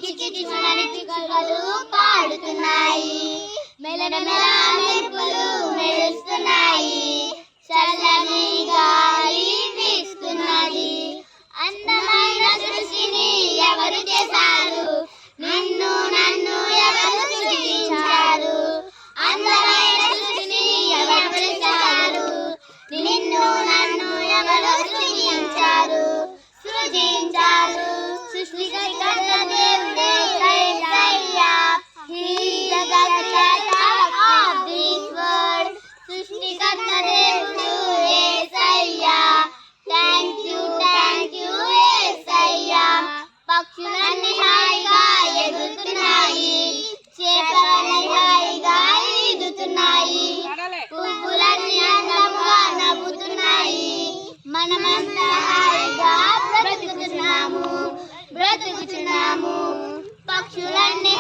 చిన్నని చిగుళ్ళు పాడుతున్నాయి, మెలమెల మెరుపులు మెరుస్తున్నాయి, చల్లని గాలి వీస్తున్నది. అందమైన సృష్టిని ఎవరు చేశారు? నిన్ను నన్ను ఎవరు సృష్టించారు? అందమైన సృష్టిని ఎవరు చేశారు? నిన్ను నన్ను ఎవరు సృష్టించారు? సృష్టికర్త దేవుడే యేసయ్యా. He is the creator of this world. సృష్టికర్త దేవుడు యేసయ్యా. థ్యాంక్ యూ యేసయ్యా. పక్షులన్నీ హాయిగా ఎగురుతున్నాయి, చేపలన్నీ హాయిగా ఈదుతున్నాయి, పువ్వులన్నీ అందంగా నవ్వుతున్నాయి. మనమంతా హాయిగా బ్రతుకుతున్నాము. పక్షులన్నీ